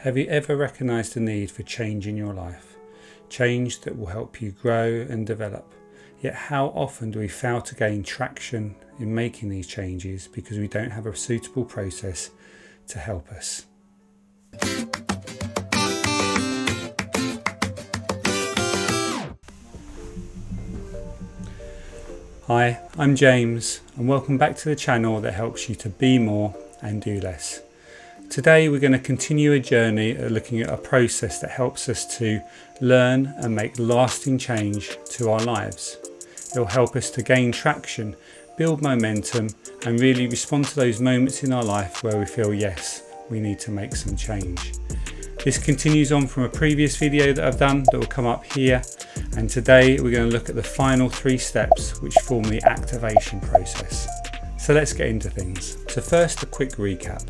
Have you ever recognised the need for change in your life? Change that will help you grow and develop. Yet how often do we fail to gain traction in making these changes because we don't have a suitable process to help us? Hi, I'm James and welcome back to the channel that helps you to be more and do less. Today we're going to continue a journey looking at a process that helps us to learn and make lasting change to our lives. It will help us to gain traction, build momentum and really respond to those moments in our life where we feel yes, we need to make some change. This continues on from a previous video that I've done that will come up here, and today we're going to look at the final 3 steps which form the activation process. So let's get into things. So first, a quick recap.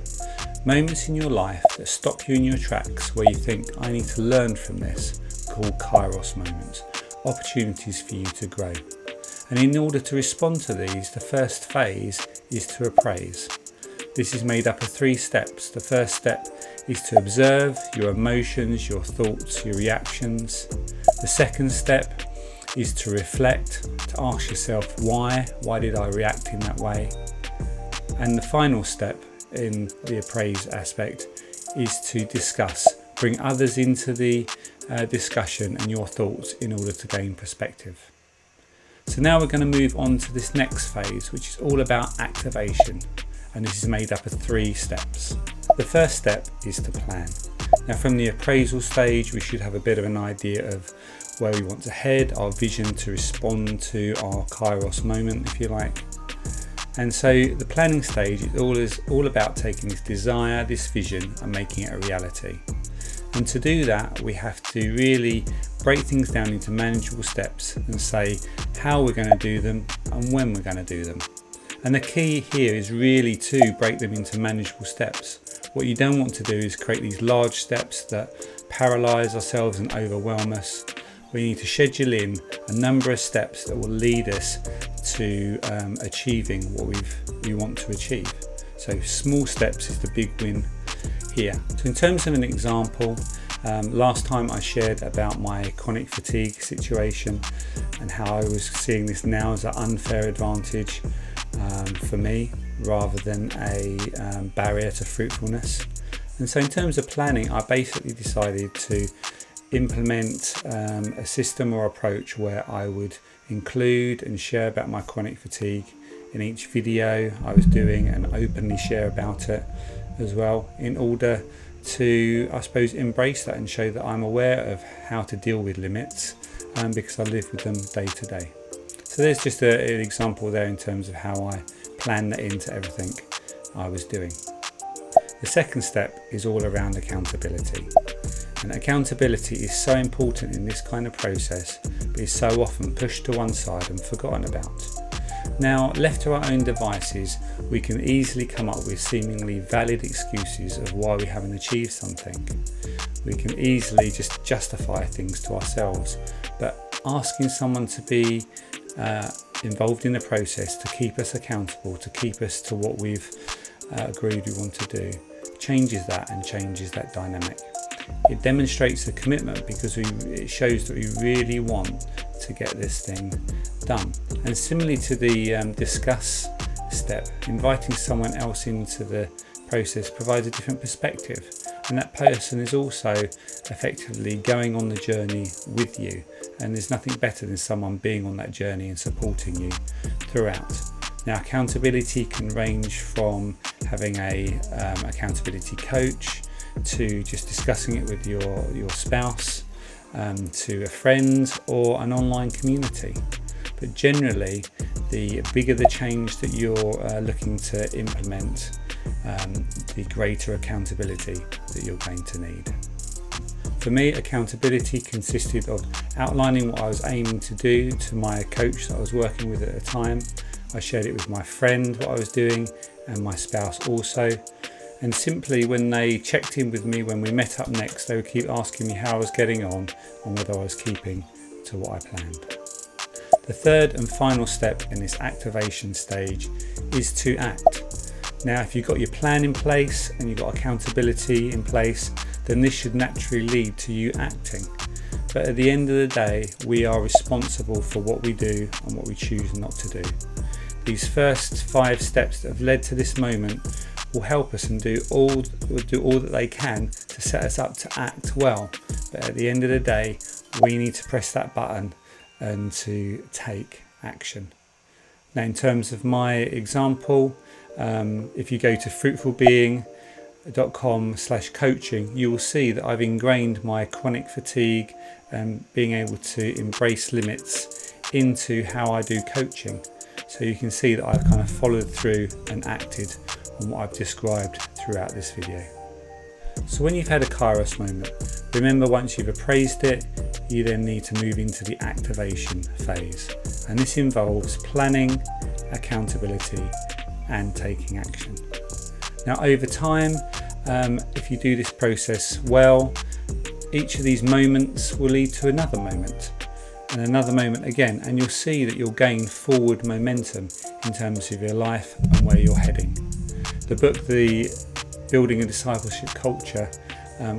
Moments in your life that stop you in your tracks where you think, I need to learn from this, called Kairos moments, opportunities for you to grow. And in order to respond to these, the first phase is to appraise. This is made up of 3 steps. The first step is to observe your emotions, your thoughts, your reactions. The second step is to reflect, to ask yourself why did I react in that way? And the final step in the appraise aspect is to discuss, bring others into the discussion and your thoughts in order to gain perspective. So now we're going to move on to this next phase, which is all about activation, and this is made up of 3 steps. The first step is to plan. Now from the appraisal stage we should have a bit of an idea of where we want to head, our vision to respond to our Kairos moment, if you like. And so the planning stage is all about taking this desire, this vision and making it a reality. And to do that we have to really break things down into manageable steps and say how we're going to do them and when we're going to do them. And the key here is really to break them into manageable steps. What you don't want to do is create these large steps that paralyse ourselves and overwhelm us. We need to schedule in a number of steps that will lead us to achieving what we want to achieve. So small steps is the big win here. So in terms of an example, last time I shared about my chronic fatigue situation and how I was seeing this now as an unfair advantage for me rather than a barrier to fruitfulness. And so in terms of planning, I basically decided to implement a system or approach where I would include and share about my chronic fatigue in each video I was doing and openly share about it as well, in order to, I suppose, embrace that and show that I'm aware of how to deal with limits because I live with them day to day. So there's just an example there in terms of how I planned that into everything I was doing. The second step is all around accountability. And accountability is so important in this kind of process, but is so often pushed to one side and forgotten about. Now, left to our own devices, we can easily come up with seemingly valid excuses of why we haven't achieved something. We can easily just justify things to ourselves, but asking someone to be involved in the process to keep us accountable, to keep us to what we've agreed we want to do, changes that and changes that dynamic. It demonstrates the commitment because it shows that we really want to get this thing done. And similarly to the discuss step, inviting someone else into the process provides a different perspective, and that person is also effectively going on the journey with you, and there's nothing better than someone being on that journey and supporting you throughout. Now, accountability can range from having a accountability coach to just discussing it with your spouse, to a friend or an online community. But generally, the bigger the change that you're looking to implement, the greater accountability that you're going to need. For me, accountability consisted of outlining what I was aiming to do to my coach that I was working with at the time. I shared it with my friend what I was doing and my spouse also. And simply when they checked in with me when we met up next, they would keep asking me how I was getting on and whether I was keeping to what I planned. The third and final step in this activation stage is to act. Now, if you've got your plan in place and you've got accountability in place, then this should naturally lead to you acting. But at the end of the day, we are responsible for what we do and what we choose not to do. These first 5 steps that have led to this moment will help us and do all that they can to set us up to act well. But at the end of the day, we need to press that button and to take action. Now, in terms of my example, if you go to fruitfulbeing.com/coaching, you will see that I've ingrained my chronic fatigue and being able to embrace limits into how I do coaching. So you can see that I've kind of followed through and acted on what I've described throughout this video. So when you've had a Kairos moment, remember, once you've appraised it, you then need to move into the activation phase. And this involves planning, accountability, and taking action. Now, over time, if you do this process well, each of these moments will lead to another moment and another moment again, and you'll see that you'll gain forward momentum in terms of your life and where you're heading. The book, The Building a Discipleship Culture,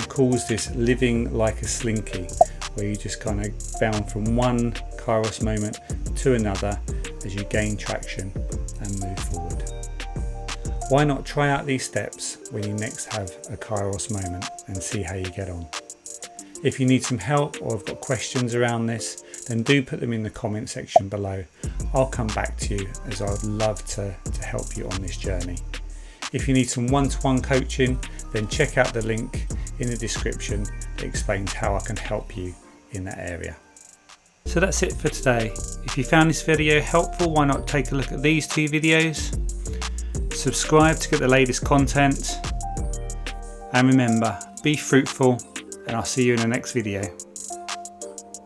calls this living like a slinky, where you just kind of bound from one Kairos moment to another as you gain traction and move forward. Why not try out these steps when you next have a Kairos moment and see how you get on? If you need some help or have got questions around this, then do put them in the comment section below. I'll come back to you, as I would love to help you on this journey. If you need some one-to-one coaching, then check out the link in the description that explains how I can help you in that area. So that's it for today. If you found this video helpful, why not take a look at these 2 videos? Subscribe to get the latest content. And remember, be fruitful, and I'll see you in the next video.